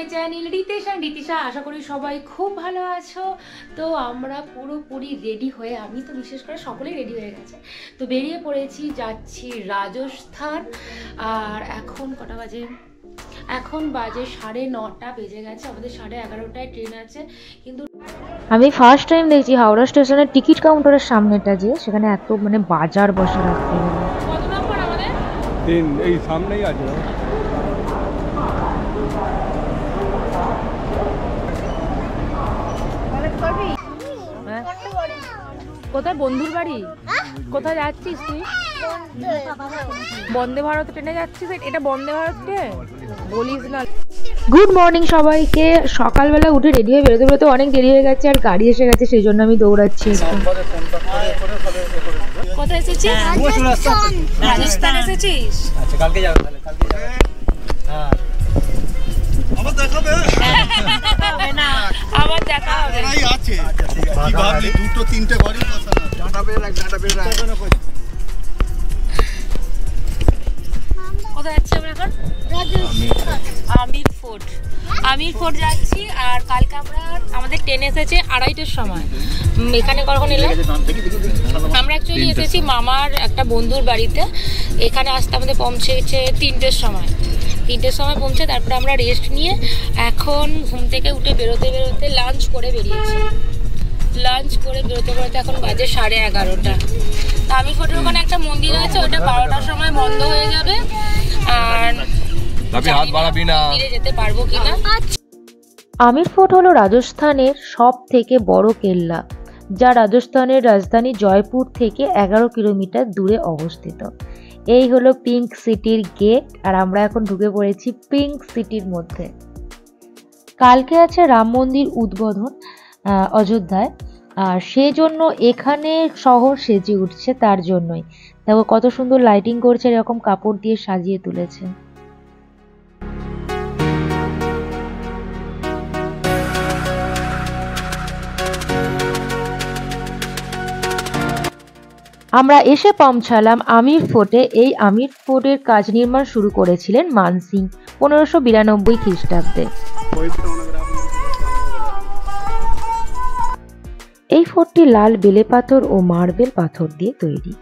My channel রিতিশা। আশা করি সবাই খুব ভালো আছো। তো আমরা পুরোপুরি রেডি হয়ে, আমি তো বিশেষ করে সকলেই রেডি হয়ে গেছে, তো বেরিয়ে পড়েছি, যাচ্ছি রাজস্থান। আর এখন কটা বাজে? এখন বাজে 9:30 বেজে গেছে। আমাদের 11:30টায় ট্রেন আছে। কিন্তু আমি ফার্স্ট টাইম দেখছি হাওড়া স্টেশনের টিকিট কাউন্টারের সামনেটা, যে সেখানে এত বাজার বসে রাখতে হবে। কত নম্বর আমাদের? 3 এই সামনেই আছে। কোথায়? বন্ধুর বাড়ি? কোথায় যাচ্ছিস তুই? বন্দে ভারত ট্রেনে যাচ্ছিস? এটা বন্দে ভারত ট্রেন বলিস না। গুড মর্নিং সবাইকে। সকালবেলা উঠে রেডি হয়ে বেরোতে বেরোতে অনেক দেরি হয়ে গেছে, আর গাড়ি এসে গেছে, সেই জন্য আমি দৌড়াচ্ছি একটু। কোথায় এসেছিস? রাজস্থান এসেছিস? আচ্ছা, কালকে যাবে তাহলে। কালকে যাবে। হ্যাঁ, আবার দেখাবে না, আবার দেখা হবে। এই আছে কি ভাবলি, দুটো তিনটে বাড়ি কথা না, ডাটা বের রাখ। কোথায় যাচ্ছি আমরা এখন? আমির ফোর্ট যাচ্ছি। আর কালকে আমাদের ট্রেন এসেছে 2:30টার সময়। এখানে কখন এলাম? আমরা অ্যাকচুয়ালি এসেছি মামার একটা বন্ধুর বাড়িতে। এখানে আসতে আমাদের পৌঁছেছে 3টের সময়। 3টের সময় পৌঁছে তারপরে আমরা রেস্ট নিয়ে এখন ঘুম থেকে উঠে বেরোতে লাঞ্চ করে বেরিয়েছি। লাঞ্চ করে বেরোতে এখন বাজে 11:30টা। তো আমির ফোর্টের ওখানে একটা মন্দির আছে, ওটা 12টার সময় বন্ধ হয়ে যাবে। আর মন্দিরে যেতে পারবো কিনা। আমির ফোর্ট হলো রাজস্থানের সব থেকে বড় কেল্লা, যা রাজস্থানের রাজধানী জয়পুর থেকে 11 কিলোমিটার দূরে অবস্থিত। এই হলো পিঙ্ক সিটির গেট, আর আমরা এখন ঢুকে পড়েছি পিঙ্ক সিটির মধ্যে। কালকে আছে রাম মন্দির উদ্বোধন অযোধ্যায়, আর সেই জন্য এখানে শহর সেজে উঠছে। তার জন্যই দেখো কত সুন্দর লাইটিং করছে, এরকম কাপড় দিয়ে সাজিয়ে তুলেছে। আমরা এসে পৌঁছালাম আমির ফোর্টে। এই আমির ফোর্টের কাজ নির্মাণ শুরু করেছিলেন মান সিং 1592 খ্রিস্টাব্দে। এই ফোর্টটি লাল বেলে পাথর ও মার্বেল পাথর দিয়ে তৈরি।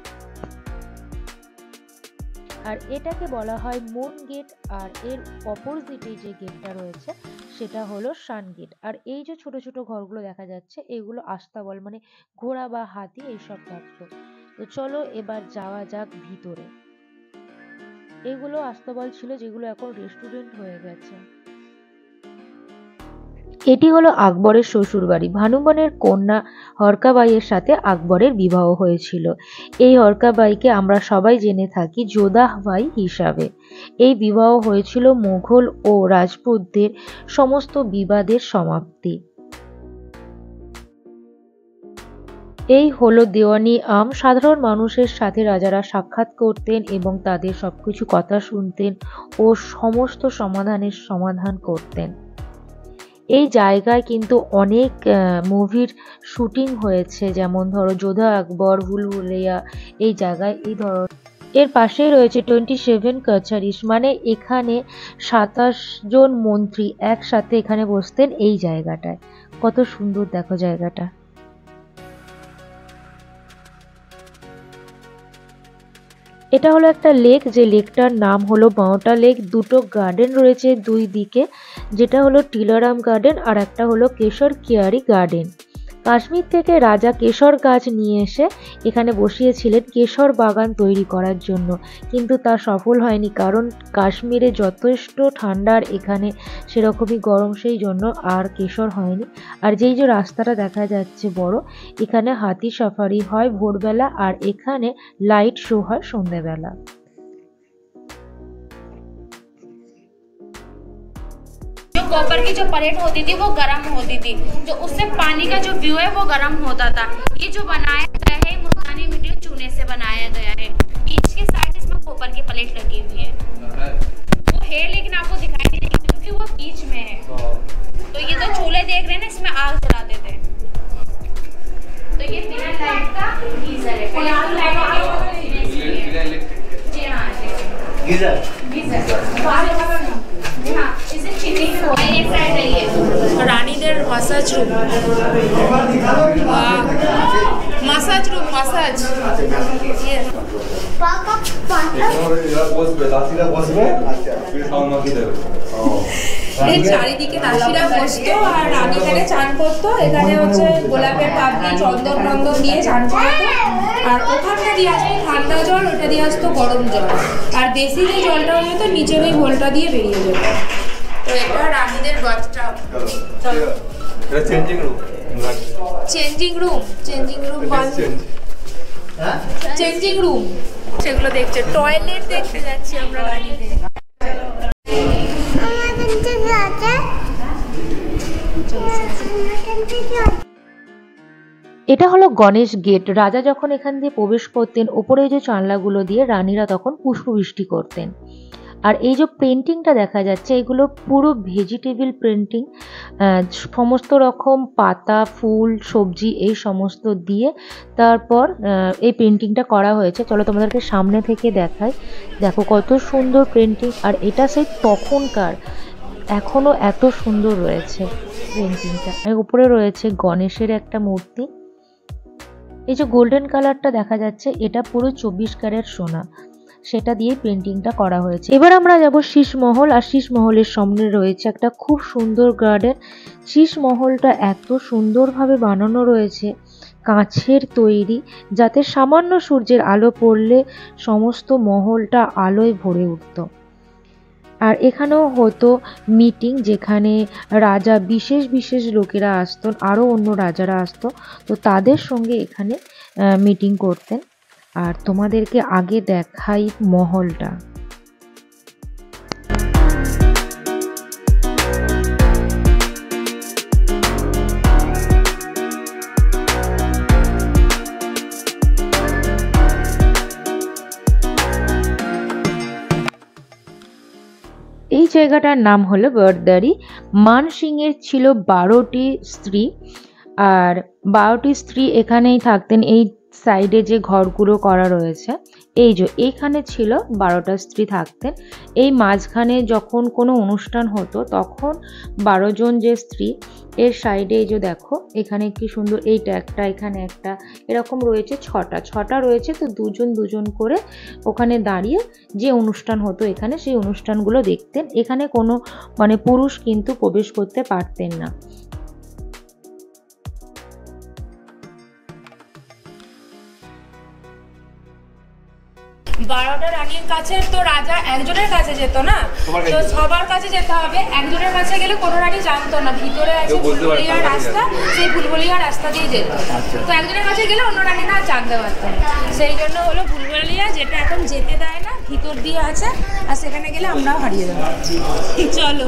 আর এটাকে বলা হয় মুন গেট। আর এর অপোজিটে যে গেটটা রয়েছে সেটা হলো সান গেট। আর এই যে ছোট ছোট ঘরগুলো দেখা যাচ্ছে, এগুলো আস্তাবল, ঘোড়া বা হাতি এইসব থাকতো। তো চলো এবার যাওয়া যাক ভিতরে। এগুলো আস্তাবল ছিল, যেগুলো এখন রেস্টুরেন্ট হয়ে গেছে। এটি হলো আকবরের শ্বশুর বাড়ি। ভানুবনের কন্যা হরকাবাইয়ের সাথে আকবরের বিবাহ হয়েছিল। এই হরকাবাইকে আমরা সবাই জেনে থাকি যোধাবাই হিসাবে। এই বিবাহ হয়েছিল মুঘল ও রাজপুতদের সমস্ত বিবাদের সমাপ্তি। এই হলো দেওয়ানি আম। সাধারণ মানুষের সাথে রাজারা সাক্ষাৎ করতেন এবং তাদের সবকিছু কথা শুনতেন ও সমস্ত সমাধান করতেন। এই জায়গায় কিন্তু অনেক মুভির শুটিং হয়েছে, যেমন ধরো যোধা আকবর, ভুলভুলাইয়া। এই জায়গায় এই ধরো এর পাশেই রয়েছে 27 কাছারিস, এখানে 27 জন মন্ত্রী একসাথে এখানে বসতেন এই জায়গাটায়। কত সুন্দর দেখো জায়গাটা। এটা হলো একটা লেক, যে লেকটার নাম হলো বাওটা লেক। দুটো গার্ডেন রয়েছে দুই দিকে, যেটা হলো টিলারাম গার্ডেন আর একটা হলো কেশর কিয়ারি গার্ডেন। কাশ্মীর থেকে রাজা কেশর গাছ নিয়ে এসে এখানে বসিয়েছিলেন কেশর বাগান তৈরি করার জন্য, কিন্তু তা সফল হয়নি, কারণ কাশ্মীরে যথেষ্ট ঠান্ডার, এখানে সেরকমই গরম, সেই জন্য আর কেশর হয়নি। আর যেই যে রাস্তাটা দেখা যাচ্ছে বড়, এখানে হাতি সাফারি হয় ভোরবেলা, আর এখানে লাইট শো হয় সন্ধ্যেবেলা। कॉपर की जो प्लेट होती थी वो गर्म होती थी, जो उससे पानी का जो व्यू है वो गर्म होता था। ये जो बनाया गया है मुल्तानी मिट्टी चूने से बनाया गया है। बीच के साइड इसमें कॉपर की प्लेट लगी हुई है, वो है लेकिन आपको दिखाई नहीं देगी क्योंकि वो बीच में है। तो ये तो चूल्हे देख रहे हैं ना, इसमें आग जलाते थे। तो ये बिना लाइट का गीजर है। जी हाँ, गीजर। हाँ, इसे चिमनी में साइड है ये রানীদের massage room, massage room massage এই চারিদিকে দাসীরা বসতো আর রানী এখানে চান করতো। এখানে হচ্ছে গোলাপের পাপড়ি চন্দন টন্দন দিয়ে চান করতো। আর ওখানটা দিয়ে আসতো ঠান্ডা জল, ওটা দিয়ে আসতো গরম জল, আর বেশি যে জলটা হয়ে যেত নিচের ওই হোলটা দিয়ে বেরিয়ে যেত। তো এটা রানীদের বাথটাব। Changing room, changing room, changing room changing room সেগুলো দেখছে। টয়লেট দেখতে যাচ্ছি আমরা রানীদের। এটা হলো গণেশ গেট। রাজা যখন এখান দিয়ে প্রবেশ করতেন, ওপরে যে জানলাগুলো দিয়ে রানীরা তখন পুষ্পবৃষ্টি করতেন। আর এই যে পেন্টিংটা দেখা যাচ্ছে, এগুলো পুরো ভেজিটেবল পেন্টিং, সমস্ত রকম পাতা ফুল সবজি এই সমস্ত দিয়ে তারপর এই পেন্টিংটা করা হয়েছে। চলো তোমাদেরকে সামনে থেকে দেখাই। দেখো কত সুন্দর পেন্টিং, আর এটা সেই তখনকার, এখনো এত সুন্দর রয়েছে পেন্টিংটা। উপরে রয়েছে গণেশের একটা মূর্তি। এই যে গোল্ডেন কালারটা দেখা যাচ্ছে, এটা পুরো 24 ক্যারেট সোনা, সেটা দিয়ে পেন্টিংটা করা হয়েছে। এবার আমরা যাব শীষমহল, আর শীষমহলের সামনে রয়েছে একটা খুব সুন্দর গার্ডেন। শীষমহলটা এত সুন্দরভাবে বানানো রয়েছে, কাঁচের তৈরি, যাতে সামান্য সূর্যের আলো পড়লে সমস্ত মহলটা আলোয় ভরে উঠত। আর এখানেও হতো মিটিং, যেখানে রাজা বিশেষ বিশেষ লোকেরা আসতেন, আরও অন্য রাজারা আসতো, তো তাদের সঙ্গে এখানে মিটিং করতেন। আর তোমাদেরকে আগে দেখাই মহলটা। এই জায়গাটার নাম হলো বরদারি। মান সিং এর ছিল 12টি স্ত্রী, আর 12টি স্ত্রী এখানেই থাকতেন। এই সাইডে যে ঘরগুলো করা রয়েছে, এই যে এইখানে ছিল 12টা স্ত্রী থাকতেন। এই মাঝখানে যখন কোনো অনুষ্ঠান হতো তখন 12 জন যে স্ত্রী, এর সাইডে এই যে দেখো এখানে কি সুন্দর, এইটা একটা, এখানে একটা, এরকম রয়েছে 6টা রয়েছে। তো দুজন দুজন করে ওখানে দাঁড়িয়ে যে অনুষ্ঠান হতো এখানে, সেই অনুষ্ঠানগুলো দেখতেন। এখানে কোনো পুরুষ কিন্তু প্রবেশ করতে পারতেন না। বারোটা রানীর কাছে তো রাজা একজনের কাছে যেত না, তো সবার কাছে যেতে হবে। একজনের কাছে গেলে কোনো রানী জানতো না ভিতরে আছে ফুলবলিয়ার রাস্তা, সেই ফুলবলিয়ার রাস্তা দিয়ে যেত। তো একজনের কাছে গেলে অন্য রানী না জানতে পারতো না, সেই জন্য হলো ফুলবলিয়া, যেটা এখন যেতে দেয় না, ভিতর দিয়ে আছে, আর সেখানে গেলে আমরাও হারিয়ে যাবো। চলো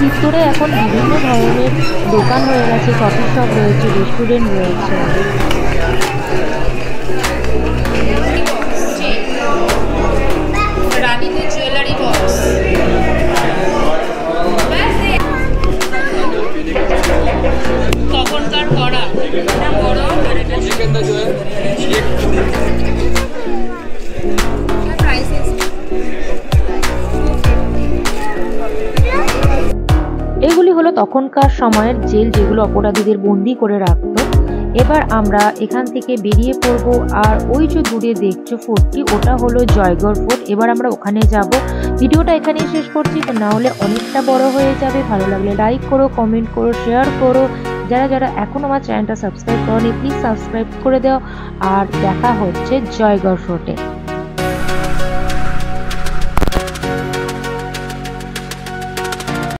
ভিতরে এখন বিভিন্ন ধরনের দোকান হয়ে গেছে, কফি শপ রয়েছে, রেস্টুরেন্ট রয়েছে। রানীদের জুয়েলারি বক্স, তখনকার করা বড়, আর এটা এগুলি হলো তখনকার সময়ের জেল, যেগুলো অপরাধীদের বন্দি করে রাখতো। এবার আমরা এখান থেকে বেরিয়ে পড়বো। আর ওই যে দূরে দেখছো ফোর্টটি, ওটা হলো জয়গড় ফোর্ট। এবার আমরা ওখানে যাব। ভিডিওটা এখানেই শেষ করছি, তো না হলে অনেকটা বড় হয়ে যাবে। ভালো লাগলে লাইক করো, কমেন্ট করো, শেয়ার করো। যারা যারা এখন আমার চ্যানেলটা সাবস্ক্রাইব করোনি, প্লিজ সাবস্ক্রাইব করে দাও। আর দেখা হচ্ছে জয়গড় ফোর্টে।